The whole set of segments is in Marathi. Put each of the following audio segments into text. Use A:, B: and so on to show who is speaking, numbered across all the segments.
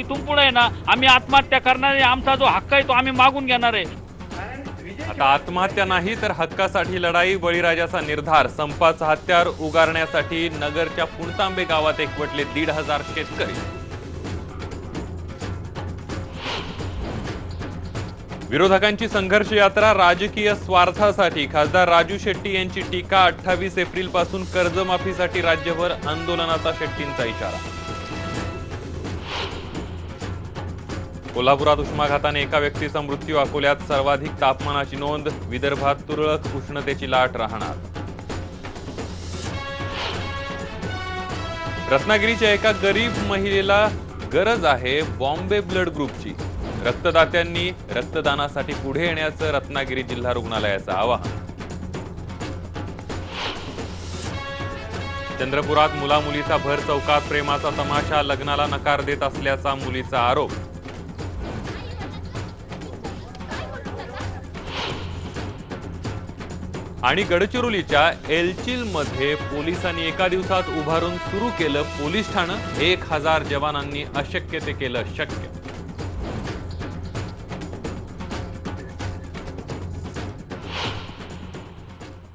A: इथून पुढे आहे ना आम्ही आत्महत्या करणार आहे, आमचा जो हक्क आहे तो आम्ही मागून घेणार आहे।
B: आता आत्महत्या नाही तर हक्कासाठी लढाई, बळीराजाचा निर्धार। संपाचं हत्यार उगारण्यासाठी नगरच्या पुणतांबे गावात एकवटले 1,500 शेतकरी। विरोधकांची संघर्ष यात्रा राजकीय स्वार्थासाठी। खासदार राजू शेट्टी यांची टीका। 28 एप्रिल पासून कर्जमाफीसाठी राज्यभर आंदोलनाचा शेट्टींचा इशारा। कोल्हापुरात उष्माघाताने एका व्यक्तीचा मृत्यू। अकोल्यात सर्वाधिक तापमानाची नोंद। विदर्भात तुरळक उष्णतेची लाट राहणार। रत्नागिरीच्या एका गरीब महिलेला गरज आहे बॉम्बे ब्लड ग्रुपची। रक्तदात्यांनी रक्तदानासाठी पुढे येण्याचं रत्नागिरी जिल्हा रुग्णालयाचं आवाहन। चंद्रपुरात मुलामुलीचा भर चौकात प्रेमाचा तमाशा। लग्नाला नकार देत असल्याचा मुलीचा आरोप। आणि गडचिरोलीच्या एलचिलमध्ये पोलिसांनी एका दिवसात उभारून सुरू केलं पोलीस ठाणं। 1000 जवानांनी अशक्य ते केलं शक्य।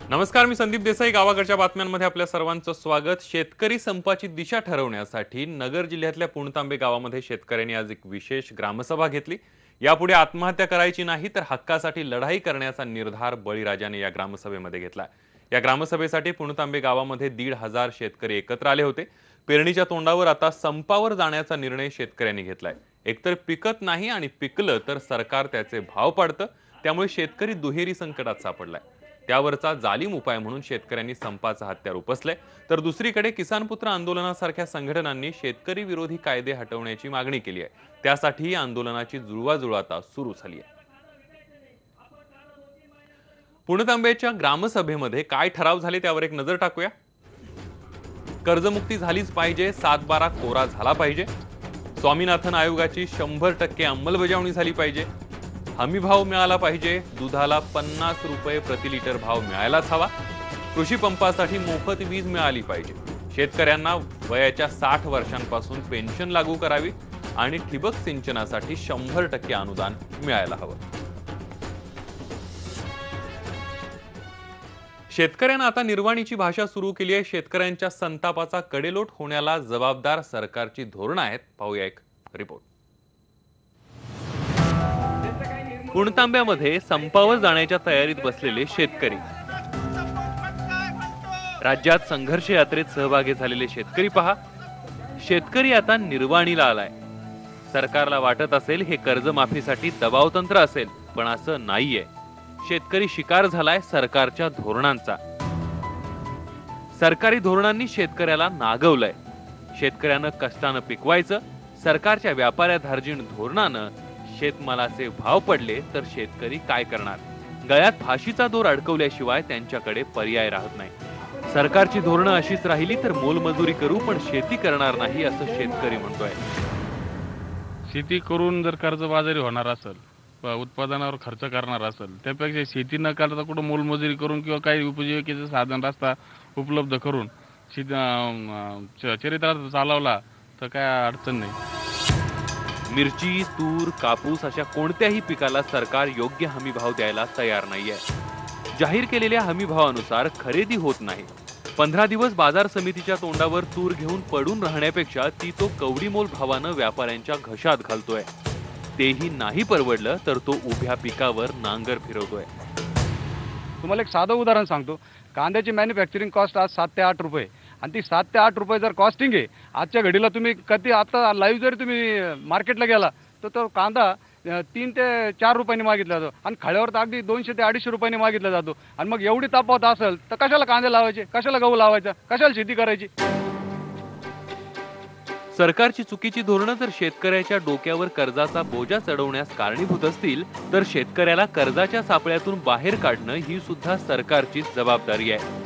B: नमस्कार, मी संदीप देसाई। गावाकडच्या बातम्यांमध्ये आपल्या सर्वांचं स्वागत। शेतकरी संपाची दिशा ठरवण्यासाठी नगर जिल्ह्यातल्या पुणतांबे गावामध्ये शेतकऱ्यांनी आज एक विशेष ग्रामसभा घेतली। यापुढे आत्महत्या करायची नाही तर हक्कासाठी लढाई करण्याचा निर्धार बळीराजाने या ग्रामसभेमध्ये घेतला। या ग्रामसभेसाठी पुणतांबे गावामध्ये 1,500 शेतकरी एकत्र आले होते। पेरणीच्या तोंडावर आता संपावर जाण्याचा निर्णय शेतकऱ्यांनी घेतलाय। एकतर पिकत नाही आणि पिकलं तर सरकार त्याचे भाव पाडतं, त्यामुळे शेतकरी दुहेरी संकटात सापडलाय। त्यावरचा जालीम उपाय म्हणून शेतकऱ्यांनी संपाचं हत्यार उपसलंय, तर दुसरीकडे किसान पुत्र आंदोलनासारख्या संघटनांनी शेतकरी विरोधी कायदे हटवण्याची मागणी केली आहे। त्यासाठी आंदोलनाची जुळवाजुळव आता सुरू झाली आहे। पुणतांब्याच्या ग्रामसभेमध्ये काय ठराव झाले त्यावर एक नजर टाकूया। कर्जमुक्ती झालीच पाहिजे, 7/12 कोरा झाला पाहिजे। स्वामीनाथन आयोगाची 100% अंमलबजावणी झाली पाहिजे। हमी भाव मिळाला पाहिजे। दुधाला 50 रुपये प्रति लिटर भाव मिळायलाच हवा। कृषी पंपासाठी मोफत वीज मिळाली पाहिजे। शेतकऱ्यांना वयाच्या 60 वर्षांपासून पेन्शन लागू करावी आणि ठिबक सिंचनासाठी 100% अनुदान मिळायला हवं। शेतकऱ्यांना आता निर्वाणीची भाषा सुरू केली आहे। शेतकऱ्यांच्या संतापाचा कडेलोट होण्याला जबाबदार सरकारची धोरणं आहेत। पाहूया एक रिपोर्ट। पुणतांब्यामध्ये संपावर जाण्याच्या तयारीत बसलेले शेतकरी। राज्यात संघर्ष यात्रेत सहभागी झालेले शेतकरी पहा। शेतकरी आता निर्वाणीला आलाय। सरकारला वाटत असेल हे कर्जमाफीसाठी दबाव तंत्र असेल, पण असं नाहीये। शेतकरी शिकार झालाय सरकारच्या धोरणांचा। सरकारी धोरणांनी शेतकऱ्याला नागवलंय। शेतकऱ्यानं कष्टानं पिकवायचं, सरकारच्या व्यापाऱ्या धार्जिण धोरणानं शेतमालाचे भाव पडले तर शेतकरी काय करणार? गळ्यात फाशीचा दोर अडकवल्याशिवाय त्यांच्याकडे पर्याय राहत नाही। सरकारची धोरणं अशीच राहिली तर मोलमजुरी करू पण शेती करणार नाही असं शेतकरी म्हणतोय।
C: शेती करून जर कर्जबाजारी होणार असेल, उत्पादनावर खर्च करणार असेल, त्यापेक्षा शेती न करता कुठं मोलमजुरी करून किंवा काही उपजीविकेचं साधन रस्ता उपलब्ध करून चरित्रार्थ चालवला तर काय अडचण नाही।
B: मिरची, तूर, कापूस अशा कोणत्याही पिकाला सरकार योग्य हमी भाव द्यायला तयार नाहीये। जाहीर केलेल्या हमी भावानुसार खरेदी होत नाही। 15 दिवस बाजार समितीच्या तोंडावर तूर घेऊन पडून राहण्यापेक्षा ती तो कवडीमोल भावानं व्यापाऱ्यांच्या घशात घालतोय। तेही नाही परवडलं तर तो उभ्या पिकावर नांगर फिरवतोय।
D: तुम्हाला एक साधं उदाहरण सांगतो। कांद्याची मॅन्युफॅक्चरिंग कॉस्ट आज 7 ते 8 रुपये आणि ती 7 ते 8 रुपये जर कॉस्टिंग आहे आजच्या घडीला, तुम्ही कधी आता लाईव्ह जरी तुम्ही मार्केटला गेला तर तो कांदा 3 ते 4 रुपयांनी मागितला जातो आणि खळ्यावर तर अगदी 200 ते 250 रुपयांनी मागितला जातो। आणि मग एवढी तफावत असेल तर कशाला कांदे लावायचे, कशाला गहू लावायचा, कशाला शेती करायची?
B: सरकारची चुकीची धोरणं जर शेतकऱ्याच्या डोक्यावर कर्जाचा बोजा चढवण्यास कारणीभूत असतील तर शेतकऱ्याला कर्जाच्या सापळ्यातून बाहेर काढणं ही सुद्धा सरकारची जबाबदारी आहे।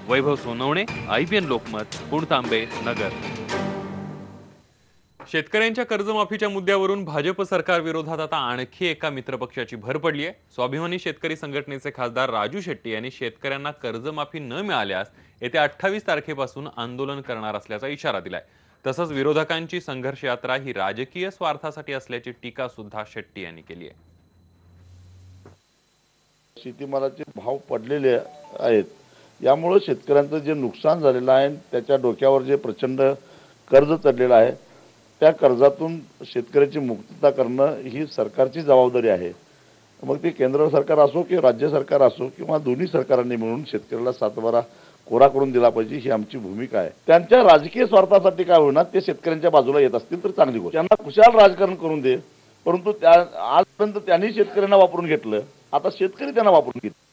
B: वैभव सोनवणे, IBN लोकमत, पुणतांबे, नगर। शेतकऱ्यांच्या कर्जमाफीच्या मुद्द्यावरून भाजप सरकार विरोधात आता आणखी एका मित्रपक्षाची भर पडली आहे। स्वाभिमानी शेतकरी संघटनेचे खासदार राजू शेट्टी यांनी शेतकऱ्यांना कर्जमाफी न मिळाल्यास येत्या 28 तारखेपासून आंदोलन करणार असल्याचा इशारा दिलाय। तसंच विरोधकांची संघर्ष यात्रा ही राजकीय स्वार्थासाठी असल्याची टीका सुद्धा शेट्टी यांनी केली आहे.
E: शेतीमालाचे भाव पडलेले आहेत, यामुळे शेतकऱ्यांचं जे नुकसान झालेलं आहे त्याच्या डोक्यावर जे प्रचंड कर्ज चढलेलं आहे त्या कर्जातून शेतकऱ्याची मुक्तता करणं ही सरकारची जबाबदारी आहे. मग ते केंद्र सरकार असो की राज्य सरकार असो किंवा दोन्ही सरकारांनी मिळून शेतकऱ्याला सातबारा कोरा करून दिला पाहिजे, ही आमची भूमिका आहे. त्यांच्या राजकीय स्वार्थासाठी काय होणार, ते शेतकऱ्यांच्या बाजूला येत असतील तर चांगली गोष्ट, त्यांना कुशाल राजकारण करून दे, परंतु आजपर्यंत त्यांनी शेतकऱ्यांना वापरून घेतलं, आता शेतकरी त्यांना वापरून घेतलं.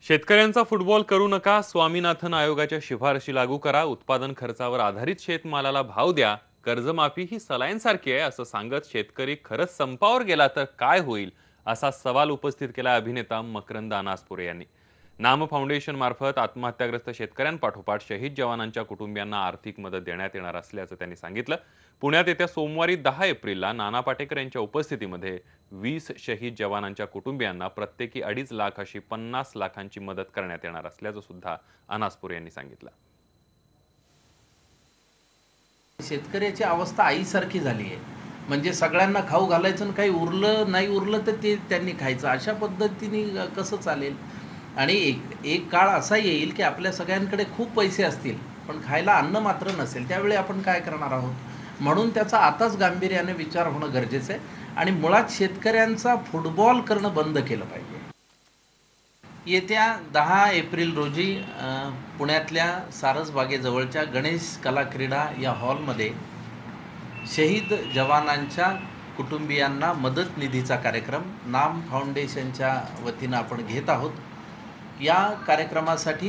B: शेतकऱ्यांचा फुटबॉल करू नका, स्वामीनाथन आयोगाच्या शिफारशी लागू करा, उत्पादन खर्चावर आधारित शेतमालाला भाव द्या, कर्जमाफी ही सलाईनसारखी आहे असं सांगत शेतकरी खरंच संपावर गेला तर काय होईल असा सवाल उपस्थित केला अभिनेता मकरंद अनासपुरे यांनी. नाम फाउंडेशन मार्फत आत्महत्याग्रस्त शेतकऱ्यांपाठोपाठ शहीद जवानांच्या कुटुंबियांना आर्थिक मदत देण्यात येणार असल्याचं त्यांनी सांगितलं. पुण्यात येत्या सोमवारी 10 एप्रिलला नाना पाटेकर यांच्या उपस्थितीमध्ये 20 शहीद जवानांच्या कुटुंबियांना प्रत्येकी 2.5 लाख अशी 50 लाखांची मदत करण्यात येणार असल्याचं सुद्धा अनासपुरे यांनी सांगितलं.
F: शेतकऱ्याची अवस्था आईसारखी झाली आहे, म्हणजे सगळ्यांना खाऊ घालायचं आणि काही उरलं नाही उरलं तर ते त्यांनी खायचं, अशा पद्धतीने कसं चालेल. आणि एक काळ असा येईल की आपल्या सगळ्यांकडे खूप पैसे असतील पण खायला अन्न मात्र नसेल, त्यावेळी आपण काय करणार आहोत. म्हणून त्याचा आताच गांभीर्याने विचार होणं गरजेचं आहे आणि मुळात शेतकऱ्यांचा फुटबॉल करणं बंद केलं पाहिजे. येत्या 10 एप्रिल रोजी पुण्यातल्या सारसबागेजवळच्या गणेश कला क्रीडा या हॉलमध्ये शहीद जवानांच्या कुटुंबियांना मदत निधीचा कार्यक्रम नाम फाउंडेशनच्या वतीनं आपण घेत आहोत. या कार्यक्रमासाठी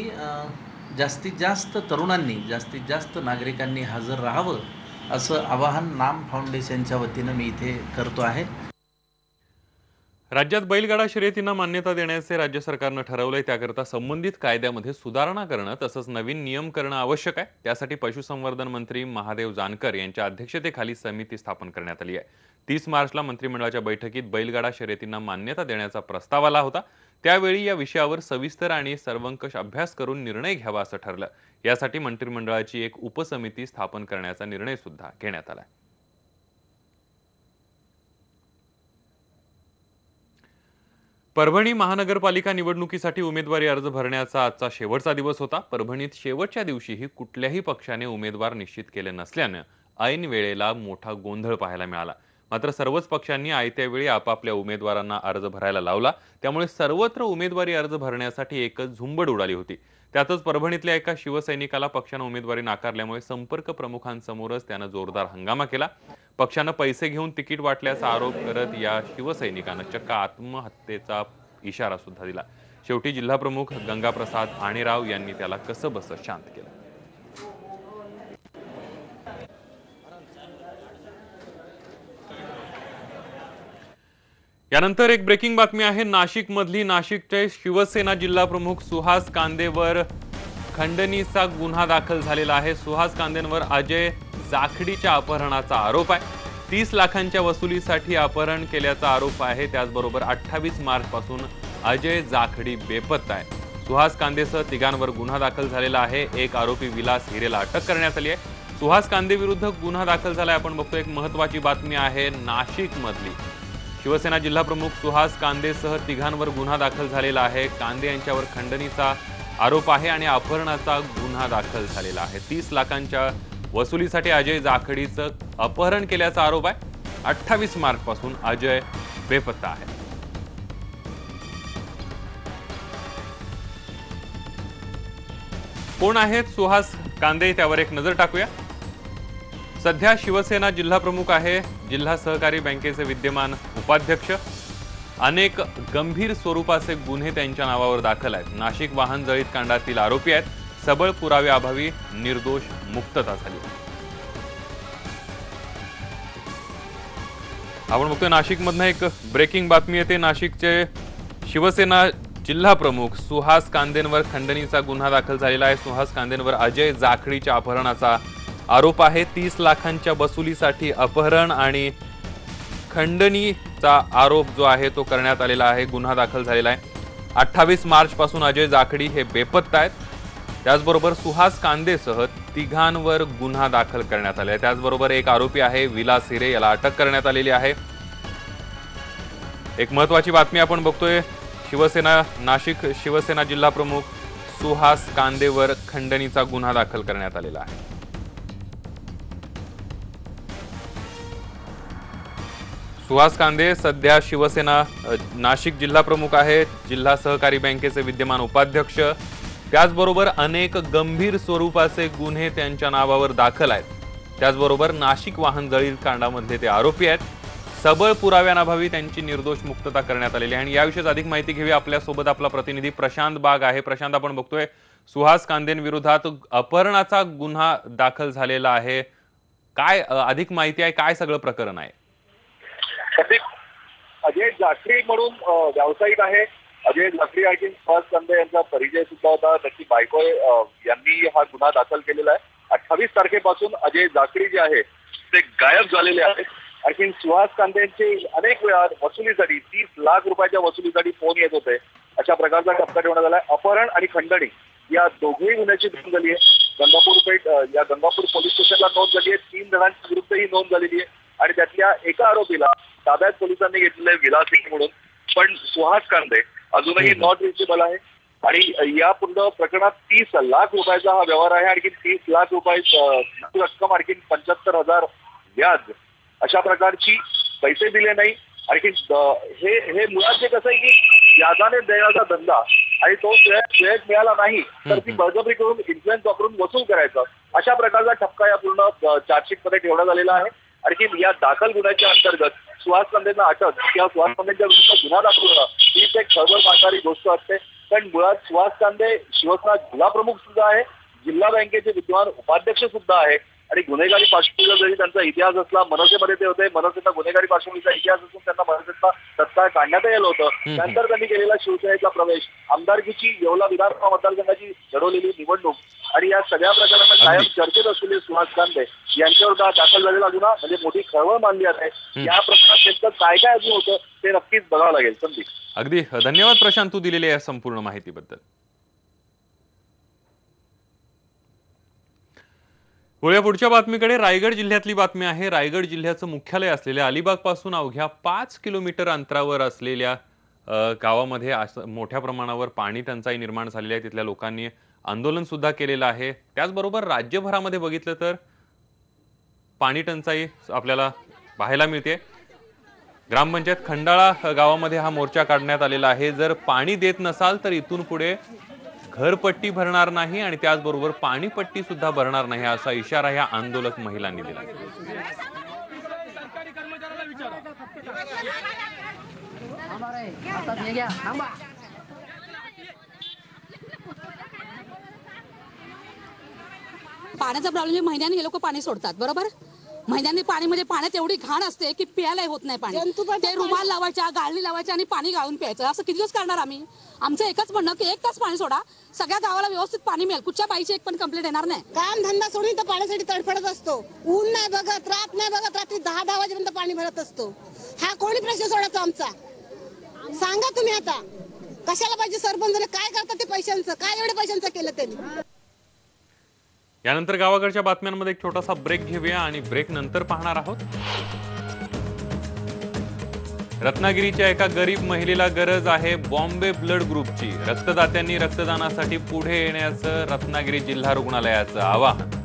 F: जास्तीत जास्त तरुणांनी, जास्तीत जास्त नागरिकांनी हजर राहावं असं आवाहन नाम फाउंडेशनच्या वतीनं मी इथे करतो आहे.
B: राज्यात बैलगाडा शर्यतींना मान्यता देण्याचे राज्य सरकारनं ठरवलंय. त्याकरता संबंधित कायद्यामध्ये सुधारणा करणं तसंच नवीन नियम करणं आवश्यक आहे. त्यासाठी पशुसंवर्धन मंत्री महादेव जानकर यांच्या अध्यक्षतेखाली समिती स्थापन करण्यात आली आहे. 30 मार्चला मंत्रिमंडळाच्या बैठकीत बैलगाडा शर्यतींना मान्यता देण्याचा प्रस्ताव आला होता. त्यावेळी या विषयावर सविस्तर आणि सर्वंकष अभ्यास करून निर्णय घ्यावा असं ठरलं. यासाठी मंत्रिमंडळाची एक उपसमिती स्थापन करण्याचा निर्णय सुद्धा घेण्यात आला. परभणी महानगरपालिका निवडणुकीसाठी उमेदवारी अर्ज भरण्याचा आजचा शेवटचा दिवस होता. परभणीत शेवटच्या दिवशीही कुठल्याही पक्षाने उमेदवार निश्चित केले नसल्यानं ऐन वेळेला मोठा गोंधळ पाहायला मिळाला. मात्र सर्वच पक्षांनी आयत्या वेळी आपापल्या उमेदवारांना अर्ज भरायला लावला. त्यामुळे सर्वत्र उमेदवारी अर्ज भरण्यासाठी एकच झुंबड उडाली होती. त्यातच परभणीतल्या एका शिवसैनिकाला पक्षानं उमेदवारी नाकारल्यामुळे संपर्क प्रमुखांसमोरच त्यानं जोरदार हंगामा केला. पक्षानं पैसे घेऊन तिकीट वाटल्याचा आरोप करत या शिवसैनिकानं चक्क आत्महत्येचा इशारा सुद्धा दिला. शेवटी जिल्हाप्रमुख गंगाप्रसाद आणेराव यांनी त्याला कसं बस शांत केलं. यानंतर एक ब्रेकिंग बातमी आहे. नाशिकचे शिवसेना जिल्हाप्रमुख सुहास कांदेवर खंडणीचा गुन्हा दाखल झालेला आहे. सुहास कांदेंवर अजय जाखडीच्या अपहरणाचा आरोप आहे. 30 लाखांच्या वसुलीसाठी अपहरण केल्याचा आरोप आहे. त्याचबरोबर 28 मार्च पासून अजय जाखडी बेपत्ता आहे. सुहास कांदेसह तिघांवर गुन्हा दाखल झालेला आहे. एक आरोपी विलास हिरेला अटक करण्यात आली आहे. सुहास कांदे विरुद्ध गुन्हा दाखल झालाय. आपण बघतो एक महत्वाची बातमी आहे नाशिक मधली. शिवसेना जिल्हाप्रमुख सुहास कांदेसह तिघांवर गुन्हा दाखल झालेला आहे. कांदे यांच्यावर खंडणीचा आरोप आहे आणि अपहरणाचा गुन्हा दाखल झालेला आहे. 30 लाखांच्या वसुलीसाठी अजय जाखडीचं अपहरण केल्याचा आरोप आहे. 28 मार्च पासून अजय बेपत्ता आहे. कोण आहेत सुहास कांदे त्यावर एक नजर टाकूया. सध्या शिवसेना जिल्हाप्रमुख आहे. जिल्हा सहकारी बँकेचे विद्यमान उपाध्यक्ष. अनेक गंभीर स्वरूपाचे गुन्हे त्यांच्या नावावर दाखल आहेत. नाशिक वाहन जळीत कांडातील आरोपी आहेत. सबळ पुराव्याअभावी निर्दोष मुक्तता झाली. आपण बघतोय नाशिकमधनं एक ब्रेकिंग बातमी येते. नाशिकचे शिवसेना जिल्हाप्रमुख सुहास कांदेंवर खंडणीचा गुन्हा दाखल झालेला आहे. सुहास कांदेंवर अजय जाखडीच्या अपहरणाचा आरोप आहे. 30 लाखांच्या वसुलीसाठी अपहरण आणि खंडणीचा आरोप जो आहे तो करण्यात आलेला आहे. गुन्हा दाखल झालेला आहे. 28 मार्च पासून अजय जाखडी हे बेपत्ता आहेत. त्याचबरोबर सुहास कांदेसह तिघांवर गुन्हा दाखल करण्यात आला आहे। त्याचबरोबर एक आरोपी आहे विलास हिरे, याला अटक करण्यात आलेली आहे। एक महत्त्वाची बातमी आपण बघतोय, शिवसेना नाशिक शिवसेना जिल्हा प्रमुख सुहास कांदेवर खंडणीचा गुन्हा दाखल करण्यात आलेला आहे। सुहास कांदे सध्या शिवसेना नाशिक जिल्हा प्रमुख आहे, जिल्हा सहकारी बँकेचे विद्यमान उपाध्यक्ष। त्याचबरोबर अनेक गंभीर स्वरूपाचे गुन्हे त्यांच्या नावावर दाखल आहेत। त्याचबरोबर नाशिक वाहन जळीत कांडामधले ते आरोपी आहेत। सबळ पुराव्यांअभावी त्यांची निर्दोष मुक्तता करण्यात आलेली आहे। आणि याविषयी अधिक माहिती घेऊया, आपल्यासोबत आपला प्रतिनिधी प्रशांत बाग आहे। प्रशांत, आपण बघतोय सुहास कांदेंविरोधात अपहरणाचा गुन्हा दाखल झालेला आहे, काय अधिक माहिती आहे, काय सगळं प्रकरण आहे?
G: अजय जाखरी म्हणून व्यावसायिक आहे। अजय जाखरी आणखी सुहास कांदे यांचा परिचय सुद्धा होता, त्याची बायको यांनी हा गुन्हा दाखल केलेला आहे। 28 तारखेपासून अजय जाखरी जे आहे ते गायब झालेले आहेत। आणखी सुहास कांदेंचे अनेक वेळा वसुलीसाठी 30 लाख रुपयाच्या वसुलीसाठी फोन येत होते। अशा प्रकारचा टप्पा ठेवण्यात आला आहे। अपहरण आणि खंडणी या दोघेही गुन्ह्याची नोंद झाली आहे। गंगापूर पोलीस स्टेशनला नोंद झाली आहे। 3 जणांच्या विरुद्ध ही नोंद झालेली आहे आणि त्यातल्या एका आरोपीला ताब्यात पोलिसांनी घेतलेले विलास हिरे म्हणून, पण सुहास कांदे अजूनही नॉट रिचेबल आहे। आणि या पूर्ण प्रकरणात 30 लाख रुपयाचा हा व्यवहार आहे। आणखी 30 लाख रुपये रक्कम, आणखी 75,000 व्याज, अशा प्रकारची पैसे दिले नाही। आणखी हे मुळात जे कसं आहे की व्याजाने देण्याचा धंदा आणि तो वेळेत मिळाला नाही तर ती बळजबरी करून इन्फ्लुएन्स वापरून वसूल करायचं, अशा प्रकारचा ठपका या पूर्ण चार्जशीट मध्ये ठेवण्यात आलेला आहे। आणखी या दाखल गुन्ह्याच्या अंतर्गत सुहास कांदेंना अटक किंवा सुहास कांदेंच्या विरुद्ध गुन्हा दाखल होणं हीच एक खळबळ मारणारी गोष्ट असते। पण मुळात सुहास कांदे शिवसेना जिल्हा प्रमुख सुद्धा आहे, जिल्हा बँकेचे विद्यमान उपाध्यक्ष सुद्धा आहे। आणि गुन्हेगारी पार्श्वभूमीचा जरी त्यांचा इतिहास असला, मनसेमध्ये ते होते, मनसेचा गुन्हेगारी पार्श्वभूमीचा इतिहास असून त्यांना मनसेचा तत्काळ काढण्यात आलं होतं। त्यानंतर त्यांनी केलेला शिवसेनेचा प्रवेश, आमदारकीची येवला विधानसभा मतदारसंघाची लढवलेली निवडणूक आणि या सगळ्या प्रकारांना कायम चर्चेत असलेले सुहास कांदे यांच्यावर दाखल झालेला गुन्हा म्हणजे मोठी खळबळ मानली जाते। या प्रकरणात नेमकं काय काय अजून होतं ते नक्कीच बघावं लागेल। संदीप,
B: अगदी धन्यवाद प्रशांत, तू दिलेल्या या संपूर्ण माहितीबद्दल। वळूया पुढच्या बातमीकडे। रायगड जिल्ह्यातली बातमी आहे। रायगड जिल्ह्याचं मुख्यालय असलेल्या अलिबाग पासून अवघ्या 5 किलोमीटर अंतरावर असलेल्या गावामध्ये मोठ्या प्रमाणावर पाणी टंचाई निर्माण झालेली आहे। तिथल्या लोकांनी आंदोलन सुद्धा केलेलं आहे। त्याचबरोबर राज्यभरामध्ये बघितलं तर पाणी टंचाई आपल्याला पाहायला मिळते। ग्रामपंचायत खंडाळा गावामध्ये हा मोर्चा काढण्यात आलेला आहे। जर पाणी देत नसाल तर इथून पुढे घरपट्टी भरणार नाही आणि त्याचबरोबर पाणीपट्टी सुद्धा भरणार नाही, असा इशारा या आंदोलक महिलांनी दिला।
H: पाण्याचा प्रॉब्लेम, महिन्याने हे लोक पाणी सोडतात, बरोबर? महिन्यांनी पाणी म्हणजे पाण्यात एवढी घाण असते की प्यायला होत नाही पाणी। ते रुमाल लावायच्या, गाळणी लावायच्या आणि पाणी गाळून प्यायचं, असं किती दिवस करणार आम्ही? आमचं एकच म्हणणं की 1 तास पाणी सोडा, सगळ्या गावाला व्यवस्थित पाणी मिळेल, कुठच्या बाईची एक पण कंप्लेंट येणार नाही।
I: काम धंदा सोडून तर पाण्यासाठी तडफडत असतो, ऊन नाही बघत, रात नाही बघत, रात्री 10-10 वाजेपर्यंत पाणी भरत असतो। हा कोणी प्रश्न सोडायचा आमचा? सांगा तुम्ही आता, कशाला पाहिजे सरपंच? काय करतात ते पैशांचं? काय एवढे पैशांचं केलं त्यांनी?
B: यानंतर गावाकडच्या बातम्यांमध्ये एक छोटासा ब्रेक घेऊया आणि ब्रेक नंतर पाहणार आहोत रत्नागिरीच्या एका गरीब महिलेला गरज आहे बॉम्बे ब्लड ग्रुपची। रक्तदात्यांनी रक्तदानासाठी पुढे येण्याचं रत्नागिरी जिल्हा रुग्णालयाचं आवाहन।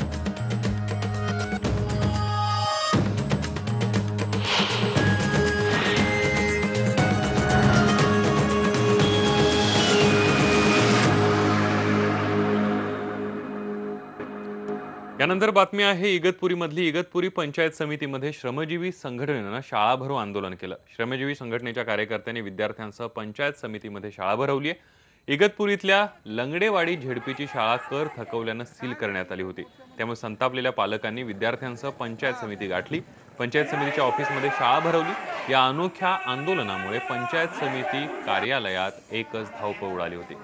B: यानंतर बातमी आहे इगतपुरीमधली। इगतपुरी पंचायत समितीमध्ये श्रमजीवी संघटनेनं शाळा भरो आंदोलन केलं। श्रमजीवी संघटनेच्या कार्यकर्त्यांनी विद्यार्थ्यांसह पंचायत समितीमध्ये शाळा भरवली आहे। इगतपुरीतल्या लंगडेवाडी झेडपीची शाळा कर थकवल्यानं सील करण्यात आली होती, त्यामुळे संतापलेल्या पालकांनी विद्यार्थ्यांसह पंचायत समिती गाठली। पंचायत समितीच्या ऑफिसमध्ये शाळा भरवली। या अनोख्या आंदोलनामुळे पंचायत समिती कार्यालयात एकच धावपळ उडाली होती।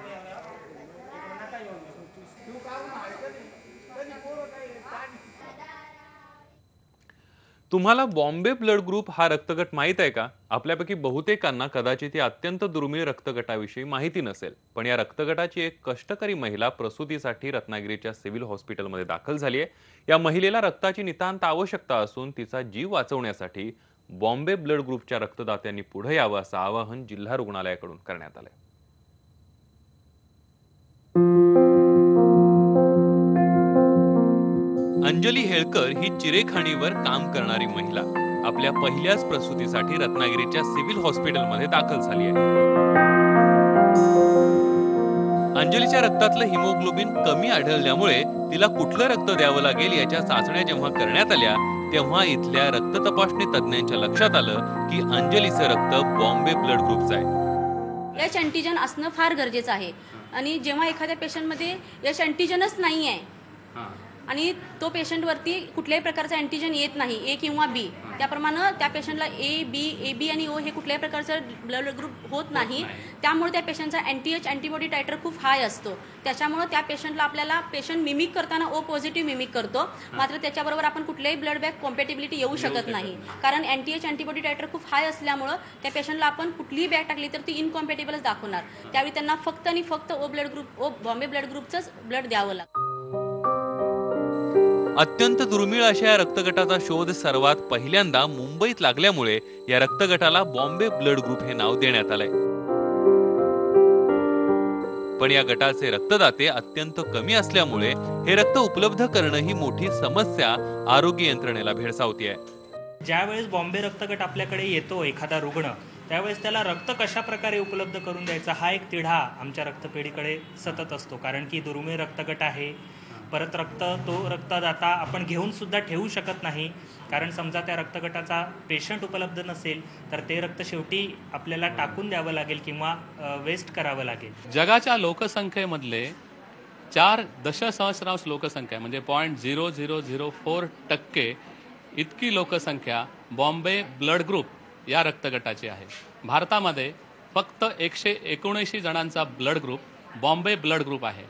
B: तुम्हाला बॉम्बे ब्लड ग्रुप हा रक्तगट माहीत आहे का? आपल्यापैकी बहुतेकांना कदाचित या अत्यंत दुर्मिळ रक्तगटाविषयी माहिती नसेल, पण या रक्तगटाची एक कष्टकरी महिला प्रसूतीसाठी रत्नागिरीच्या सिव्हिल हॉस्पिटलमध्ये दाखल झाली आहे. या महिलेला रक्ताची नितांत आवश्यकता असून तिचा जीव वाचवण्यासाठी बॉम्बे ब्लड ग्रुपच्या रक्तदात्यांनी पुढे यावं असं आवाहन जिल्हा रुग्णालयाकडून करण्यात आलंय. अंजली हेळकर ही चिरेखाणीवर काम करणारी महिला आपल्या पहिल्याच प्रसूतीसाठी रत्नागिरीच्या सिव्हिल हॉस्पिटलमध्ये दाखल झाली आहे. अंजलीच्या रक्तातलं हिमोग्लोबिन कमी आढळल्यामुळे तिला कुठलं रक्त द्यावं लागेल याच्या चाचण्या जेव्हा करण्यात आल्या तेव्हा इथल्या रक्त तपासणी तज्ज्ञांच्या लक्षात आलं की अंजलीचं रक्त बॉम्बे ब्लड ग्रुपचं आहे.
J: एच अँटीजन असणं फार गरजेचं आहे आणि जेव्हा एखाद्या पेशंटमध्ये एच अँटीजनच नाही आहे आणि तो पेशंटवरती कुठल्याही प्रकारचा अँटीजन येत नाही ए किंवा बी, त्याप्रमाणे त्या पेशंटला ए बी आणि ओ हे कुठल्याही प्रकारचं ब्लड ग्रुप होत नाही. त्यामुळे त्या पेशंटचा अँटी-एच अँटीबॉडी टायटर खूप हाय असतो. त्याच्यामुळे त्या पेशंटला आपल्याला पेशंट मिमिक करताना ओ पॉझिटिव्ह मिमिक करतो, मात्र त्याच्याबरोबर आपण कुठल्याही ब्लड बॅग कॉम्पॅटिबिलिटी येऊ शकत नाही, कारण अँटी-एच अँटीबॉडी टायटर खूप हाय असल्यामुळं त्या पेशंटला आपण कुठलीही बॅग टाकली तर ती इनकॉम्पॅटिबलच दाखवणार. त्यावेळी त्यांना फक्त आणि फक्त बॉम्बे ब्लड ग्रुपचंच ब्लड द्यावं लागतं.
B: अत्यंत दुर्मिळ अशा या रक्तगटाचा शोध सर्वात पहिल्यांदा मुंबईत लागल्यामुळे या रक्तगटाला बॉम्बे ब्लड ग्रुप हे नाव देण्यात आलंय. पण या गटाचे रक्तदाते अत्यंत कमी असल्यामुळे हे रक्त उपलब्ध करणं ही मोठी समस्या आरोग्य यंत्रणेला भेडसावतीये.
K: ज्यावेळेस बॉम्बे रक्तगट आपल्याकडे येतो एखादा रुग्ण, त्यावेळेस त्याला रक्त कशा प्रकारे उपलब्ध करून द्यायचा हा एक तिढा आमच्या रक्तपेढीकडे सतत असतो, कारण की दुर्मिळ रक्तगट आहे. परत तो रक्तदाता आपण घेऊन सुद्धा ठेवू शकत नाही, कारण समजा त्या रक्तगटाचा पेशंट उपलब्ध नसेल तर ते रक्त शेवटी आपल्याला टाकून द्यावं लागेल किंवा वेस्ट करावं लागेल.
L: जगाच्या लोकसंख्येमधले 4 दशसहस्रांश लोकसंख्या म्हणजे 0.0004% इतकी लोकसंख्या बॉम्बे ब्लड ग्रुप या रक्तगटाची आहे. भारतामध्ये फक्त 179 जणांचा blood group Bombay blood group आहे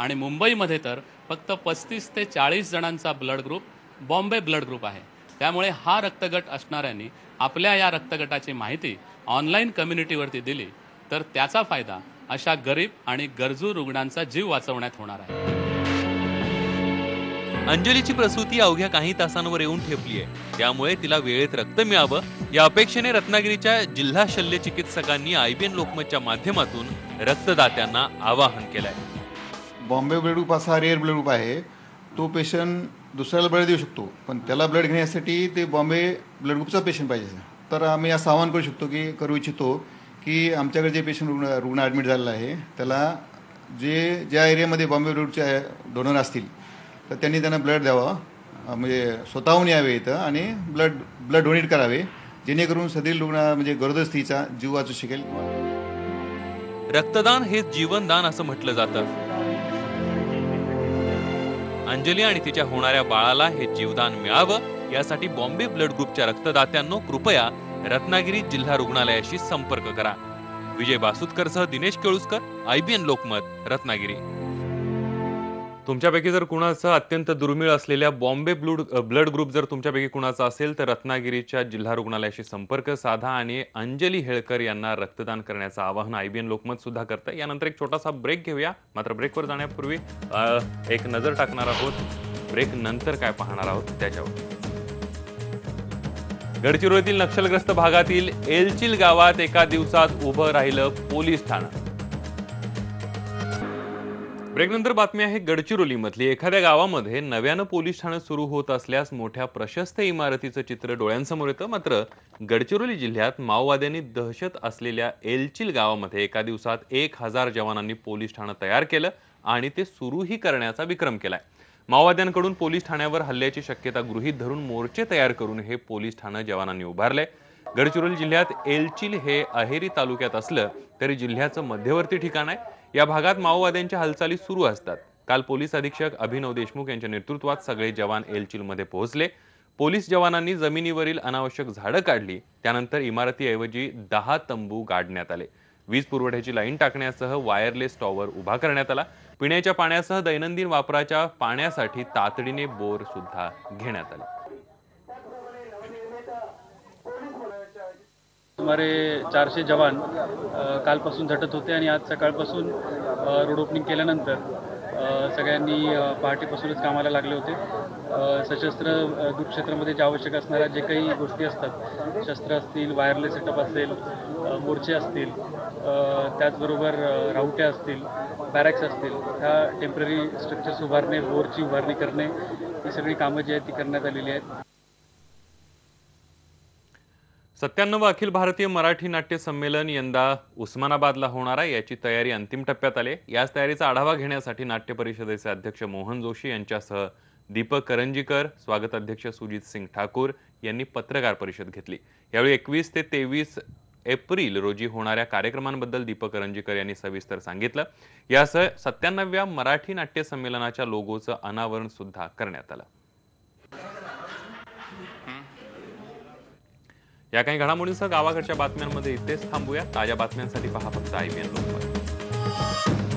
L: आणि मुंबईमध्ये तर फक्त 35 ते 40 जणांचा blood group Bombay blood group आहे. त्यामुळे हा रक्तगट असणाऱ्यांनी आपल्या या रक्तगटाची माहिती ऑनलाईन कम्युनिटीवरती दिली तर त्याचा फायदा अशा गरीब आणि गरजू रुग्णांचा जीव वाचवण्यात होणार आहे.
B: अंजलीची प्रसूती अवघ्या काही तासांवर येऊन ठेपली आहे, त्यामुळे तिला वेळेत रक्त मिळावं या अपेक्षेने रत्नागिरीच्या जिल्हा शल्य चिकित्सकांनी IBN लोकमतच्या माध्यमातून रक्तदात्यांना आवाहन केलंय.
M: बॉम्बे ब्लड ग्रुप असा रेअर ब्लड ग्रुप आहे. तो पेशंट दुसऱ्याला ब्लड देऊ शकतो, पण त्याला ब्लड घेण्यासाठी ते बॉम्बे ब्लड ग्रुपचा पेशंट पाहिजे. तर आम्ही असं आवाहन करू इच्छितो की आमच्याकडे जे पेशंट रुग्ण ॲडमिट झालेला आहे त्याला ज्या एरियामध्ये बॉम्बे ब्लड ग्रुपचे डोनर असतील तर त्यांनी त्यांना ब्लड द्यावा, म्हणजे स्वतःहून यावे इथं आणि ब्लड डोनेट करावे, जेणेकरून सदरील रुग्ण म्हणजे गरोदर स्त्रीचा जीव वाचू शकेल.
B: रक्तदान हे जीवनदान असं म्हटलं जातं. अंजली आणि तिच्या होणाऱ्या बाळाला हे जीवदान मिळावं यासाठी बॉम्बे ब्लड ग्रुपच्या रक्तदात्यांनो कृपया रत्नागिरी जिल्हा रुग्णालयाशी संपर्क करा. विजय बासुतकरसह दिनेश केळुसकर, IBN लोकमत, रत्नागिरी. तुमच्यापैकी जर कुणाचं अत्यंत दुर्मिळ असलेल्या बॉम्बे ब्लड ग्रुप जर तुमच्यापैकी कुणाचा असेल तर रत्नागिरीच्या जिल्हा रुग्णालयाशी संपर्क साधा आणि अंजली हेळकर यांना रक्तदान करण्याचं आवाहन IBN लोकमत सुद्धा करतं. यानंतर एक छोटासा ब्रेक घेऊया. मात्र ब्रेकवर जाण्यापूर्वी एक नजर टाकणार आहोत ब्रेक नंतर काय पाहणार आहोत त्याच्यावर. गडचिरोलीतील नक्षलग्रस्त भागातील एलचिल गावात एका दिवसात उभं राहिलं पोलीस ठाणं. ब्रेकनंतर बातमी आहे गडचिरोलीमधली. एखाद्या गावामध्ये नव्यानं पोलीस ठाणं सुरू होत असल्यास मोठ्या प्रशस्त इमारतीचं चित्र डोळ्यांसमोर येतं. मात्र गडचिरोली जिल्ह्यात माओवाद्यांनी दहशत असलेल्या एलचिल गावामध्ये एका दिवसात 1000 जवानांनी पोलीस ठाणं तयार केलं आणि ते सुरूही करण्याचा विक्रम केलाय. माओवाद्यांकडून पोलीस ठाण्यावर हल्ल्याची शक्यता गृहीत धरून मोर्चे तयार करून हे पोलीस ठाणं जवानांनी उभारलंय. गडचिरोली जिल्ह्यात एलचिल हे अहेरी तालुक्यात असलं तरी जिल्ह्याचं मध्यवर्ती ठिकाण आहे. या भागात माओवाद्यांच्या हालचाली सुरू असतात. काल पोलीस अधीक्षक अभिनव देशमुख यांच्या नेतृत्वात सगळे जवान एलचिलमध्ये पोहोचले. पोलीस जवानांनी जमिनीवरील अनावश्यक झाडं काढली. त्यानंतर इमारतीऐवजी 10 तंबू गाडण्यात आले. वीज पुरवठ्याची लाईन टाकण्यासह वायरलेस टॉवर उभा करण्यात आला. पिण्याच्या पाण्यासह दैनंदिन वापराच्या पाण्यासाठी तातडीने बोर सुद्धा घेण्यात आले.
N: सुमारे 400 जवान कालपासून झटत होते आणि आज सकाळपासून रोड ओपनिंग केल्यानंतर सगळ्यांनी पहाटेपासूनच कामाला लागले होते. सशस्त्र दूरक्षेत्रामध्ये जे आवश्यक असणाऱ्या जे काही गोष्टी असतात, शस्त्र असतील, वायरलेस सेटअप असेल, मोर्चे असतील, त्याचबरोबर राउट्या असतील, बॅरॅक्स असतील, ह्या टेम्पररी स्ट्रक्चर्स उभारणे, बोरची उभारणी करणे, ही सगळी कामं जी आहेत ती करण्यात आलेली आहेत.
B: 97 अखिल भारतीय मराठी नाट्य संमेलन यंदा उस्मानाबादला होणार आहे, याची तयारी अंतिम टप्प्यात आली. याच तयारीचा आढावा घेण्यासाठी नाट्य परिषदेचे अध्यक्ष मोहन जोशी यांच्यासह दीपक करंजीकर, स्वागत अध्यक्ष सुजित सिंग ठाकूर यांनी पत्रकार परिषद घेतली. यावेळी 21 ते 23 एप्रिल रोजी होणाऱ्या कार्यक्रमांबद्दल दीपक करंजीकर यांनी सविस्तर सांगितलं. यासह 97व्या मराठी नाट्य संमेलनाच्या लोगोचं अनावरण सुद्धा करण्यात आलं. या काही घडामोडींसह गावाकडच्या बातम्यांमध्ये इथेच थांबूया. ताज्या बातम्यांसाठी पहा फक्त IBN लोकमत.